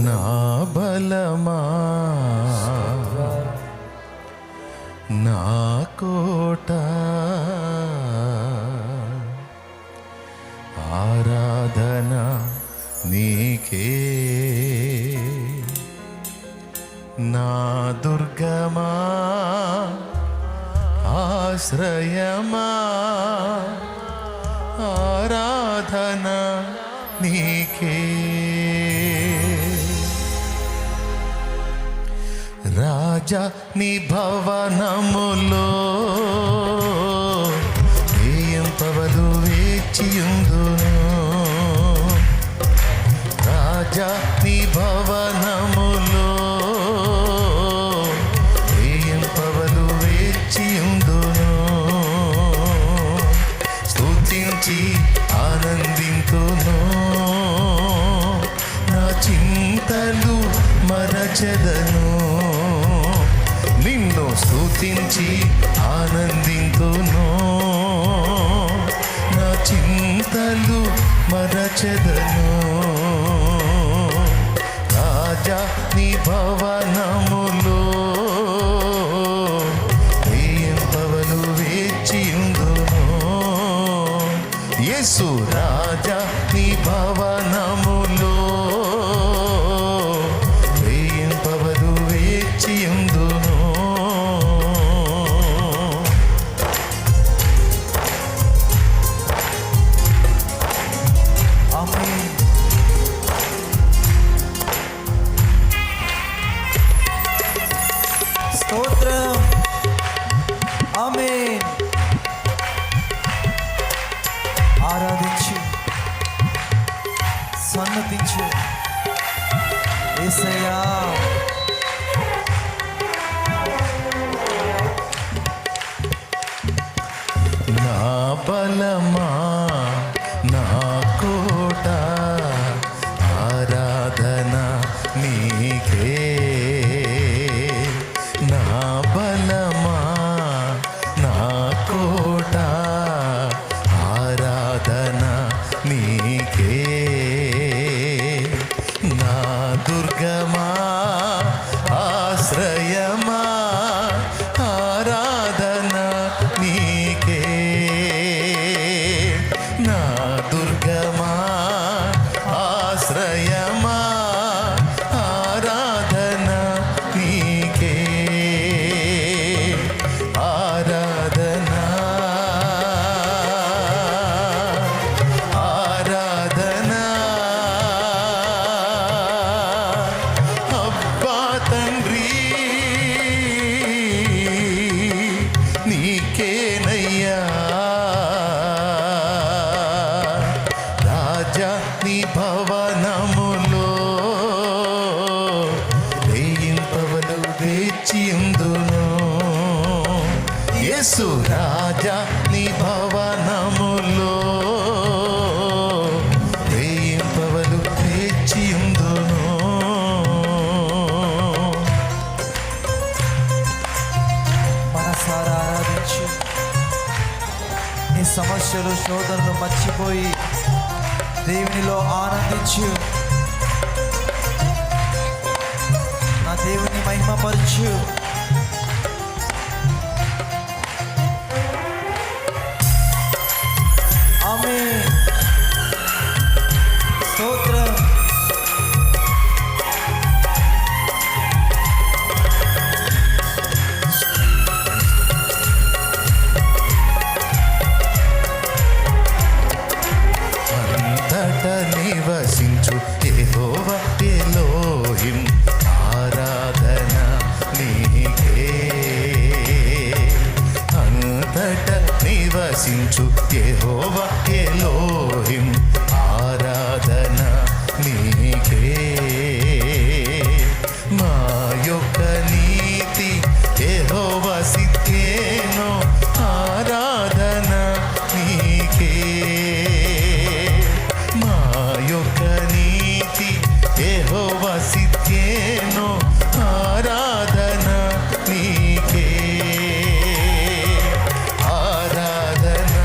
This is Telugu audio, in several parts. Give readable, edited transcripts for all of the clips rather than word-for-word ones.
నా బలమా నా కోట ఆరాధన నీకే, నా దుర్గమా ఆశ్రయమా ఆరాధన నీకే. రాజా నీ భవనములో వేయింపవలు వేచియుందును, రాజా నీ భవనములో వేయింపవలు వేచియుందును. స్తుతించి ఆనందింతును, నా చింతలు మరచెదను. నిన్ను స్తుతించి ఆనందింతును, నా చింతలు మరచెదను. రాజా నీ భవనములో వేయింపవలు వేచియుందును. యేసు రాజా నీ భవనములో వేయింపవలు వేచియుందును. స్తోత్రం. ఆమేన్. ఆరాధించు, సన్నతించు యేసయ్యా. నా బలమా నా కోట ఆరాధన నీకే, నా బలమా నా కోట ఆరాధన నీకే, నా దుర్గమా ఆశ్రయమా ఆరాధన నీకే, నా దుర్గమా ఆశ్రయమా ఆరాధన నీకే. ఆరాధన ఆరాధన అబ్బా తండ్రి నీకేనయ్యా. రాజా నీ భవనములో వేయింపవలు వేచియుందును. యేసు రాజా నీ భవనములో వేయింపవలు వేచియుందును. మనసారా ఆరాధించు. నీ సమస్యలు శోధనలు మర్చిపోయి దేవునిలో ఆనందించు. నా దేవుని మహిమపరచు. ఆమేన్. స్తోత్రం. అంతట నివసించు యెహోవా ఎలోహిం ఆరాధన నీకే, అంతట నివసించు యెహోవా ఎలోహిం ఆరాధన నీకే. మా యొక్క నీతి యెహోవా సిద్కేనో ఆరాధన నీకే, మా యొక్క నీతి యెహోవా సిద్కేనో ఆరాధన నీకే. ఆరాధన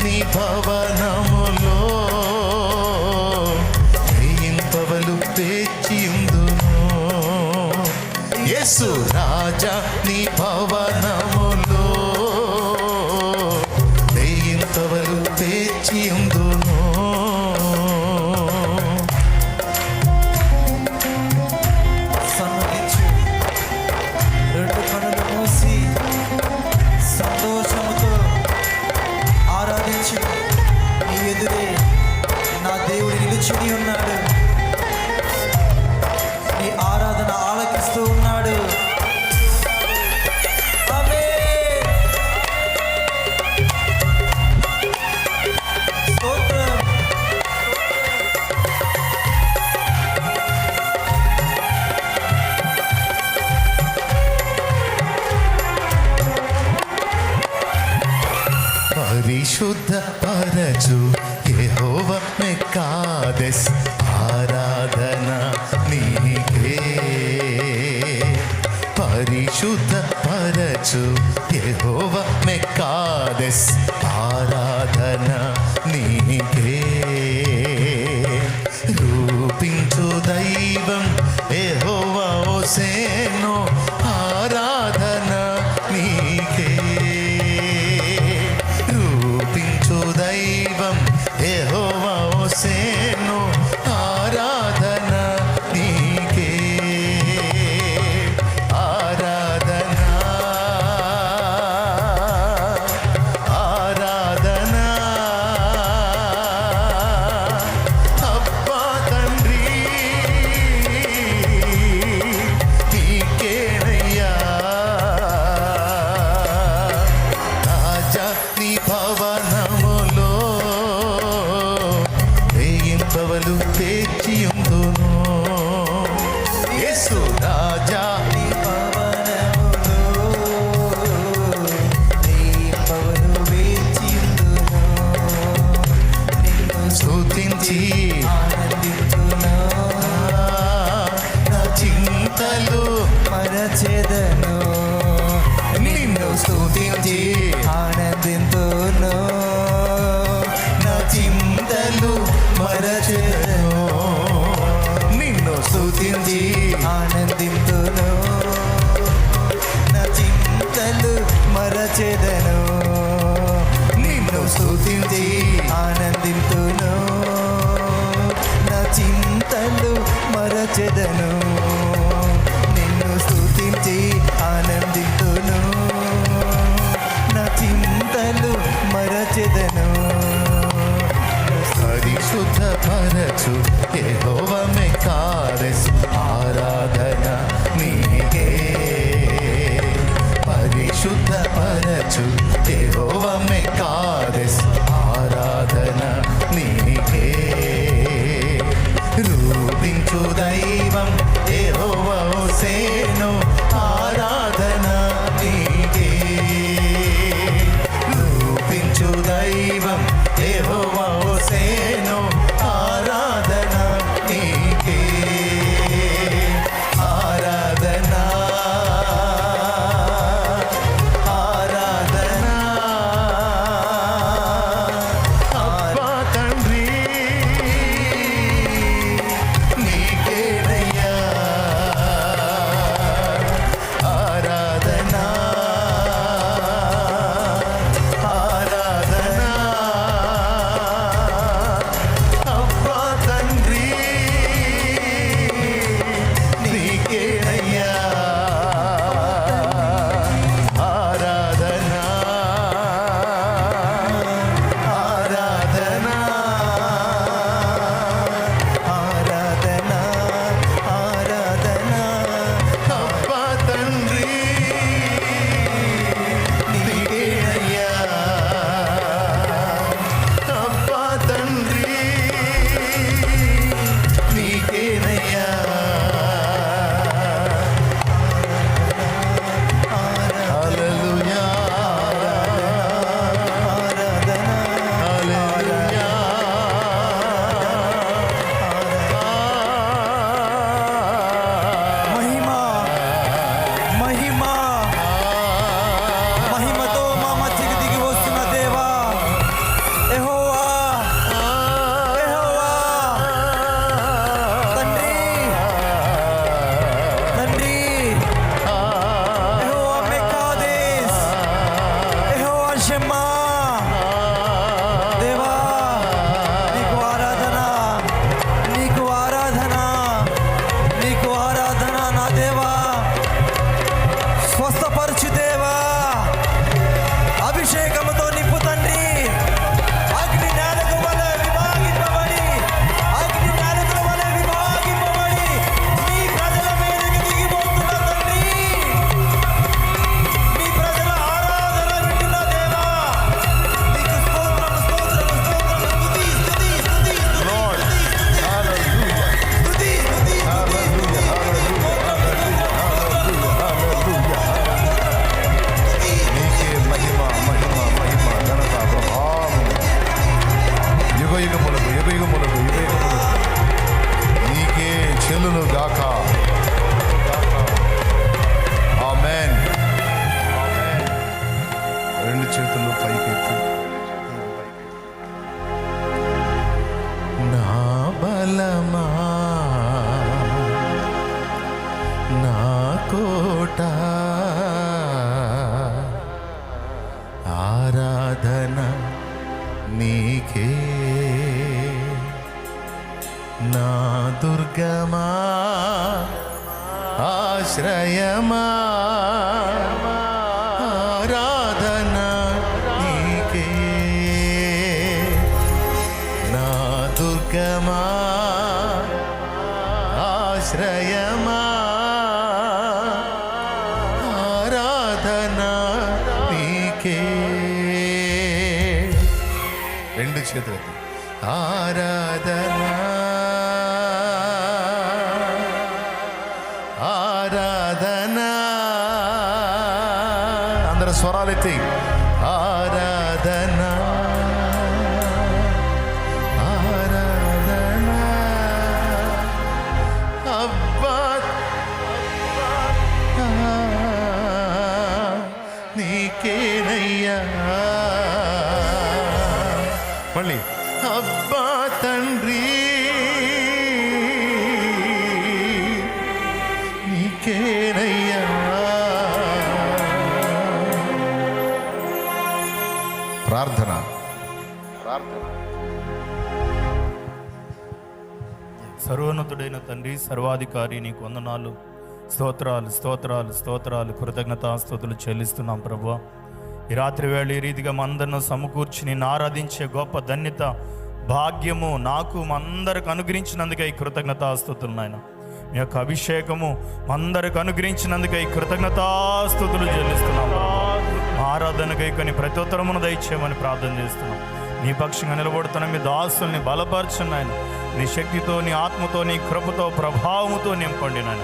నీ భవనములో వేయింపవలు పేచియుందును. యేసు రాజా నీ భవనములో వేయింపవలు పేచియుందును. సన్నగించు, రెండు కనులు మూసి సంతోషముతో ఆరాధించు. నీ ఎదురే నా దేవుడు నిలుచుని ఉన్నాడు. నీ ఆరాధన ఆలకిస్తూ ఉన్నాడు. ఆమేన్. స్తోత్రం. పరిశుద్ధ పరచు యెహోవా మెకాదెస్ ఆరాధన నీకే. పరిశుద్ధ పరచు యెహోవా మెకాదెస్ ఆరాధన నీకే. రూపించు దైవం యెహోవా హోసేను ఆరాధన నీకే. దైవం యెహోవా హోసేను ఆరాధన నీకే. ఆరాధన ఆరాధన అబ్బా తండ్రి నీకేనయ్యా. రాజా నీ భవనములో వేయింపవలు పేచియుందును. యేసు రాజా నీ భవనములో వేయింపవలు వేచియుందును. నిన్ను స్తుతించి ఆనందింతును. నా చింతలు మరచెదను. నిన్ను స్తుతించి ఆనందింతును. నా చింతలు మరచెదను. నిన్ను స్తుతించి ఆనందింతును. నా చింతలు మరచెదను. నిన్ను స్తుతించి ఆనందింతును. నా చింతలు మరచెదను. నిన్ను స్తుతించి ఆనందింతును. నా చింతలు మరచెదను. పరిశుద్ధ పరచు యెహోవా మెకాదెస్ ఆరాధన నీకే. పరిశుద్ధ పరచు యెహోవా మెకాదెస్ ఆరాధన నీకే. రూపించు దైవం యెహోవా హోసేను ఆరాధన నీకే. రూపించు దైవం యెహోవా హోసేను ఆరాధన నీకే. ఆరాధన ఆరాధన చేతుల్లో పైకెత్తి. నా బలమా నా కోట ఆరాధన నీకే, నా దుర్గమా ఆశ్రయమా ఆరాధన నీకే, నా దుర్గమా ఆశ్రయమా ఆరాధన నీకే. రెండు చేతులు ఆరాధన ఆరాధన. అందరూ స్వరాలెత్తి ఆరాధన ఆరాధన. అబ్బా నీకేనయ్యా. మళ్ళీ అబ్బా తండ్రి నీకేనయ్యా. ప్రార్థన. సర్వోన్నతుడైన తండ్రి, సర్వాధికారి, నీకు వందనాలు, స్తోత్రాలు స్తోత్రాలు స్తోత్రాలు, కృతజ్ఞతాస్తుతులు చెల్లిస్తున్నాం ప్రభువా. ఈ రాత్రి వేళ ఈ రీతిగా మా అందరిని సమకూర్చి నిన్ను ఆరాధించే గొప్ప ధన్యత, భాగ్యము నాకు మా అందరికి అనుగ్రహించినందుకే ఈ కృతజ్ఞతాస్తుతులు నాయన. మీ యొక్క అభిషేకము మా అందరికి అనుగ్రహించినందుకే ఈ కృతజ్ఞతాస్తుతులు చెల్లిస్తున్నాం. మా ఆరాధనకై కొన్ని ప్రత్యుత్తరమును దయచేయమని ప్రార్థన చేస్తున్నాం. నీ పక్షంగా నిలబడుతున్న మీ దాసుల్ని బలపరచండి నాయన. నీ శక్తితో, నీ ఆత్మతో, నీ కృపతో, ప్రభావముతో నింపండి నాయన.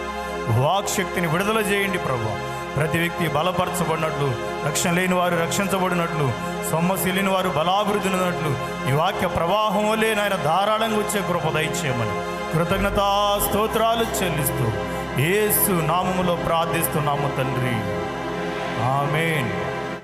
వాక్శక్తిని విడుదల చేయండి ప్రభు. ప్రతి వ్యక్తి బలపరచబడినట్లు, రక్షణ లేని వారు రక్షించబడినట్లు, సొమ్మసి లేని వారు బలాభివృద్ధి ఉన్నట్లు ఈ వాక్య ప్రవాహం వల్లే నాయన ధారాళంగా వచ్చే కృప దయచేయమని కృతజ్ఞతా స్తోత్రాలు చెల్లిస్తూ యేసు నామములో ప్రార్థిస్తున్నాము తండ్రి. ఆమేన్.